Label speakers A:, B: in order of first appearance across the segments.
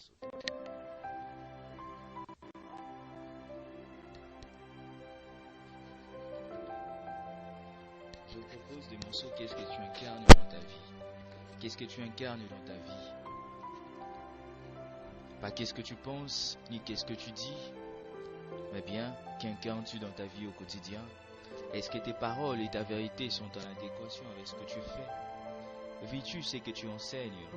A: morceau. Je vous propose des morceaux. Qu'est-ce que tu incarnes dans ta vie? Qu'est-ce que tu incarnes dans ta vie? Pas qu'est-ce que tu penses, ni qu'est-ce que tu dis, mais bien qu'incarnes-tu dans ta vie au quotidien? Est-ce que tes paroles et ta vérité sont en adéquation avec ce que tu fais? Vis-tu ce que tu enseignes?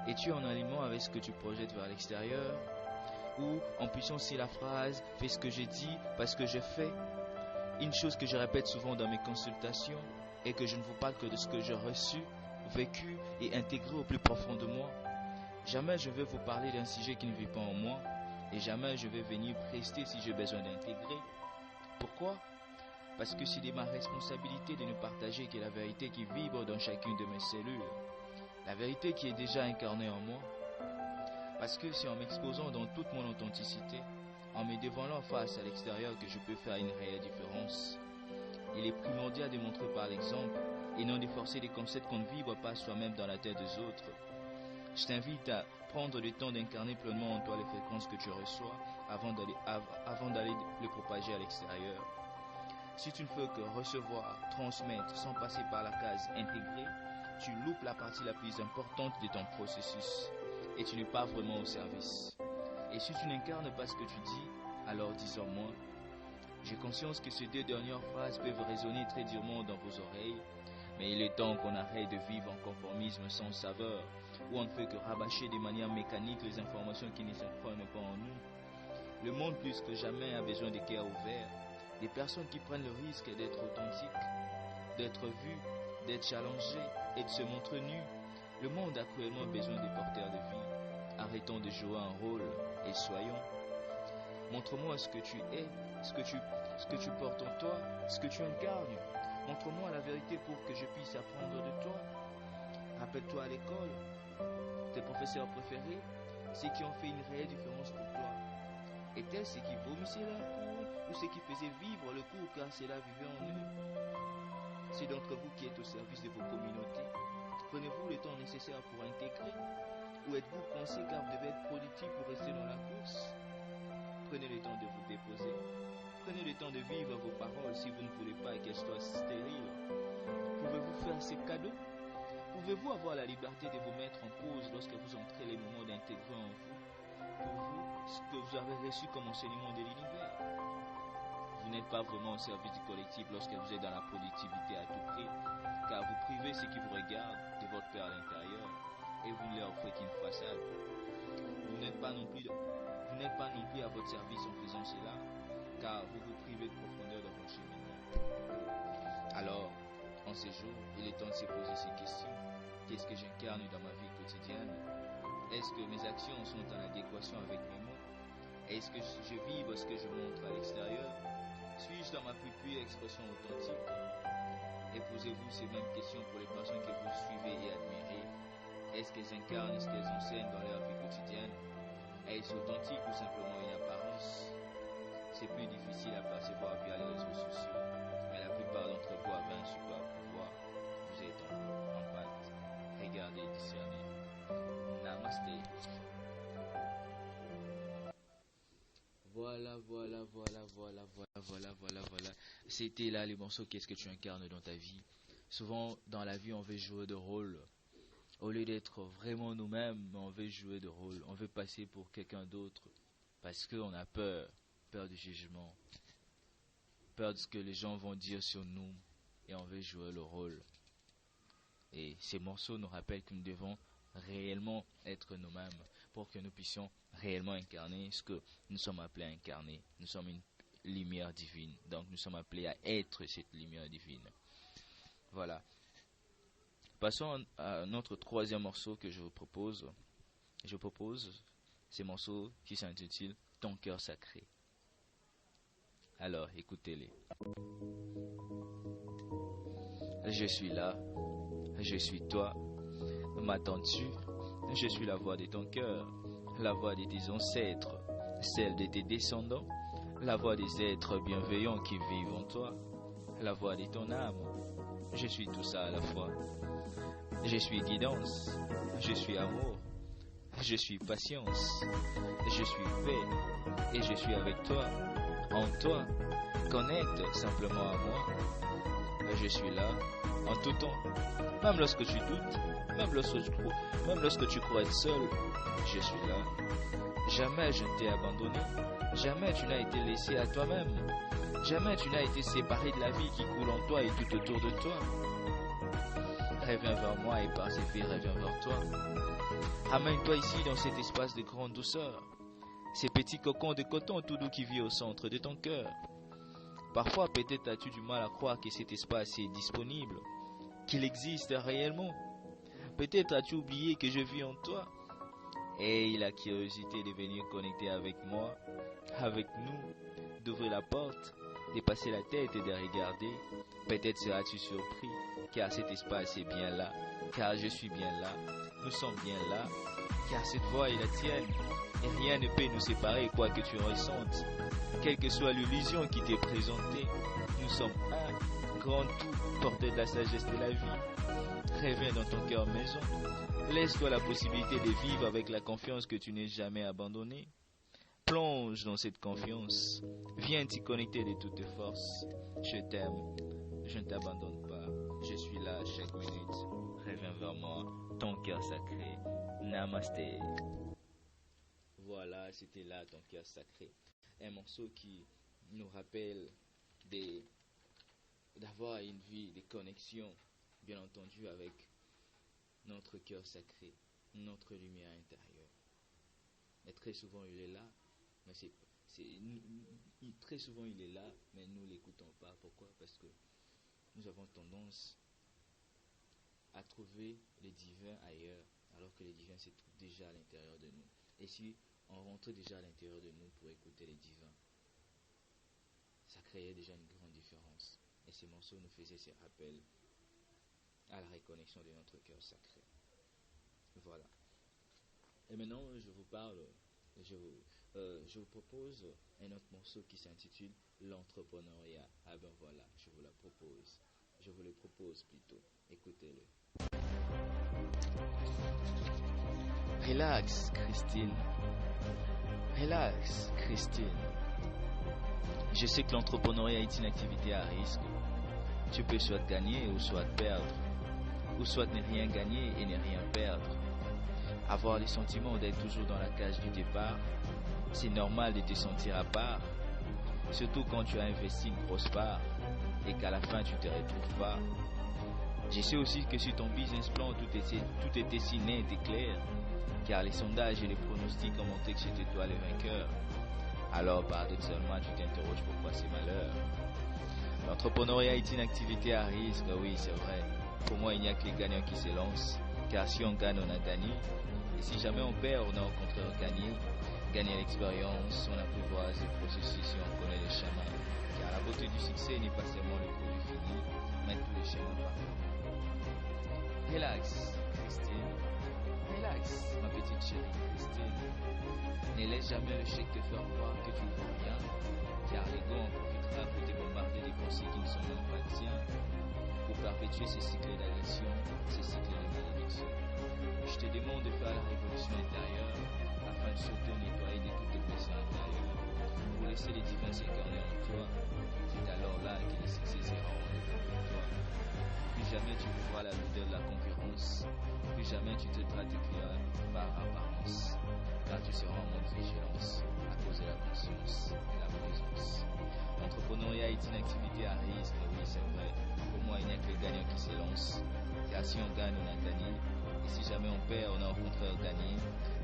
A: Es-tu en alignement avec ce que tu projettes vers l'extérieur? Ou en puissant si la phrase « fais ce que j'ai dit parce que j'ai fait ». Une chose que je répète souvent dans mes consultations est que je ne vous parle que de ce que j'ai reçu, vécu et intégré au plus profond de moi. Jamais je vais vous parler d'un sujet qui ne vit pas en moi, et jamais je vais venir prester si j'ai besoin d'intégrer. Pourquoi? Parce que c'est de ma responsabilité de ne partager que la vérité qui vibre dans chacune de mes cellules, la vérité qui est déjà incarnée en moi. Parce que c'est en m'exposant dans toute mon authenticité, en me dévoilant face à l'extérieur que je peux faire une réelle différence. Il est primordial de montrer par l'exemple et non de forcer des concepts qu'on ne vibre pas soi-même dans la tête des autres. Je t'invite à prendre le temps d'incarner pleinement en toi les fréquences que tu reçois avant d'aller les propager à l'extérieur. Si tu ne fais que recevoir, transmettre sans passer par la case intégrer, tu loupes la partie la plus importante de ton processus et tu n'es pas vraiment au service. Et si tu n'incarnes pas ce que tu dis, alors dis-en moins. J'ai conscience que ces deux dernières phrases peuvent résonner très durement dans vos oreilles, mais il est temps qu'on arrête de vivre en conformisme sans saveur, où on ne fait que rabâcher de manière mécanique les informations qui ne s'imprègnent pas en nous. Le monde plus que jamais a besoin de cœurs ouverts, des personnes qui prennent le risque d'être authentiques, d'être vues, d'être challengées et de se montrer nus. Le monde a cruellement besoin des porteurs de vie. Arrêtons de jouer un rôle et soyons. Montre-moi ce que tu es, ce que tu portes en toi, ce que tu incarnes. Montre-moi la vérité pour que je puisse apprendre de toi. Rappelle-toi à l'école, tes professeurs préférés, ceux qui ont fait une réelle différence pour toi. Étaient ceux qui vomissaient leur cours ou ceux qui faisaient vivre le cours car cela vivait en eux? C'est d'entre vous qui êtes au service de vos communautés. Prenez-vous le temps nécessaire pour intégrer? Ou êtes-vous coincé car vous devez être productif pour rester dans la course? Prenez le temps de vous déposer. Prenez le temps de vivre vos paroles si vous ne voulez pas qu'elles soient stériles. Pouvez-vous faire ces cadeaux? Pouvez-vous avoir la liberté de vous mettre en pause lorsque vous entrez les moments d'intégrer en vous, pour vous, ce que vous avez reçu comme enseignement de l'univers? Vous n'êtes pas vraiment au service du collectif lorsque vous êtes dans la productivité à tout prix, car vous privez ceux qui vous regardent de votre paix à l'intérieur et vous ne leur offrez qu'une façade. Vous n'êtes pas non plus à votre service en faisant cela, car vous vous privez de profondeur dans votre cheminement. Alors, en ces jours, il est temps de se poser ces questions. Qu'est-ce que j'incarne dans ma vie quotidienne? Est-ce que mes actions sont en adéquation avec mes mots? Est-ce que je vibre ce que je montre à l'extérieur? Suis-je dans ma plus pure expression authentique? Et posez-vous ces mêmes questions pour les personnes que vous suivez et admirez. Est-ce qu'elles incarnent ce qu'elles enseignent dans leur vie quotidienne? Est-ce authentique ou simplement une apparence? C'est plus difficile à percevoir via les réseaux sociaux, mais la plupart d'entre vous avez un super pouvoir. Vous êtes en pâte. Regardez, discernez. Namasté. Voilà. C'était là les morceaux. Qu'est-ce que tu incarnes dans ta vie? Souvent, dans la vie, on veut jouer de rôle. Au lieu d'être vraiment nous-mêmes, on veut jouer de rôle. On veut passer pour quelqu'un d'autre. Parce qu'on a peur. Peur du jugement. Peur de ce que les gens vont dire sur nous. Et on veut jouer le rôle. Et ces morceaux nous rappellent que nous devons réellement être nous-mêmes pour que nous puissions réellement incarner ce que nous sommes appelés à incarner. Nous sommes une lumière divine. Donc nous sommes appelés à être cette lumière divine. Voilà. Passons à notre troisième morceau que je vous propose. Je propose ces morceaux qui s'intitulent « Ton cœur sacré ». Alors, écoutez-les. Je suis là, je suis toi, m'attends-tu? Je suis la voix de ton cœur, la voix de tes ancêtres, celle de tes descendants, la voix des êtres bienveillants qui vivent en toi, la voix de ton âme. Je suis tout ça à la fois. Je suis guidance, je suis amour, Je suis patience, je suis paix, et je suis avec toi, en toi. Connecte simplement à moi. Je suis là, en tout temps. Même lorsque tu doutes, même lorsque tu crois être seul, je suis là. Jamais je ne t'ai abandonné. Jamais tu n'as été laissé à toi-même. Jamais tu n'as été séparé de la vie qui coule en toi et tout autour de toi. Reviens vers moi et par ses filles, reviens vers toi. Amène-toi ici dans cet espace de grande douceur. Ces petits cocons de coton tout doux qui vit au centre de ton cœur. Parfois, peut-être as-tu du mal à croire que cet espace est disponible, qu'il existe réellement. Peut-être as-tu oublié que je vis en toi. Aie la curiosité de venir connecter avec moi, avec nous, d'ouvrir la porte, de passer la tête et de regarder. Peut-être seras-tu surpris, car cet espace est bien là, car je suis bien là, nous sommes bien là, car cette voix est la tienne, et rien ne peut nous séparer quoi que tu ressentes. Quelle que soit l'illusion qui t'est présentée, nous sommes un grand tout, porté de la sagesse de la vie. Reviens dans ton cœur maison. Laisse-toi la possibilité de vivre avec la confiance que tu n'es jamais abandonné. Plonge dans cette confiance. Viens t'y connecter de toutes tes forces. Je t'aime. Je ne t'abandonne pas. Je suis là chaque minute. Reviens vers moi. Ton cœur sacré. Namasté. Voilà, c'était là ton cœur sacré. Un morceau qui nous rappelle d'avoir une vie de connexion, bien entendu, avec notre cœur sacré, notre lumière intérieure. Et très souvent il est là, mais très souvent il est là, mais nous l'écoutons pas. Pourquoi? Parce que nous avons tendance à trouver le divin ailleurs, alors que le divin se trouve déjà à l'intérieur de nous. Et si on rentrait déjà à l'intérieur de nous pour écouter les divins, ça créait déjà une grande différence. Et ces morceaux nous faisaient ces rappels à la reconnexion de notre cœur sacré. Voilà. Et maintenant, je vous parle, je vous propose un autre morceau qui s'intitule L'entrepreneuriat. Ah ben voilà, je vous le propose plutôt. Écoutez-le. Relax, Christine. Relax, Christine. Je sais que l'entrepreneuriat est une activité à risque. Tu peux soit gagner ou soit perdre, ou soit ne rien gagner et ne rien perdre. Avoir le sentiment d'être toujours dans la cage du départ, c'est normal de te sentir à part, surtout quand tu as investi une grosse part et qu'à la fin tu ne te retrouves pas. Je sais aussi que sur ton business plan, tout est dessiné et clair, car les sondages et les pronostics ont montré que c'était toi le vainqueur. Alors paradoxalement, tu t'interroges pourquoi c'est malheur. L'entrepreneuriat est une activité à risque, oui c'est vrai. Pour moi, il n'y a que les gagnants qui se lancent, car si on gagne, on a gagné. Et si jamais on perd, on a au contraire gagné. Gagner l'expérience, on apprivoise le processus et on connaît les chemins. Car la beauté du succès n'est pas seulement le produit fini, mais tous les chemins parcourus. Relax, Christine. Relax, ma petite chérie Christine. Ne laisse jamais le chèque te faire croire que tu ne vaux rien, car l'ego en profitera pour te bombarder des pensées qui ne sont même pas tiens, pour perpétuer ces cycles d'agression, ces cycles de malédiction. Je te demande de faire la révolution intérieure, afin de surtout nettoyer de toutes tes blessures intérieures, pour laisser les divins s'incarner en toi. C'est alors là que le succès sera en rendez-vous pour toi. Plus jamais tu vivras la douleur de la concurrence, plus jamais tu traiteras tes clients par apparence, car tu seras en mode vigilance à cause de la conscience et la présence. L'entrepreneuriat est une activité à risque, oui c'est vrai. Pour moi, il n'y a que les gagnants qui se lancent, car si on gagne, on a gagné. Et si jamais on perd, on a au contraire gagné.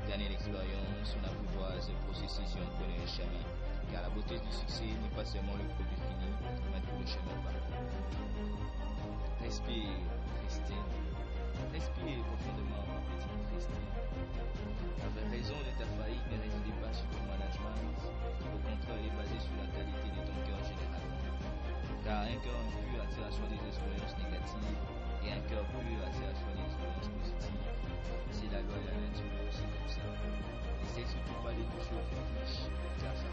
A: Gagner l'expérience, on apprivoise le processus et on connaît le chemin. Car la beauté du succès n'est pas seulement le produit fini, mais tout le chemin parcouru. Respire, Christine. Respire profondément, ma petite Christine. Tu avais raison de ta faillite ne résidait pas sur ton management. Au contraire, elle est basée sur la qualité de ton cœur généralement. Car un cœur impur attire à soi des expériences négatives et un cœur pur attire à soi des expériences positives. C'est la loi de la nature, c'est comme ça. N'essaie surtout pas de toucher au fétiche, car ça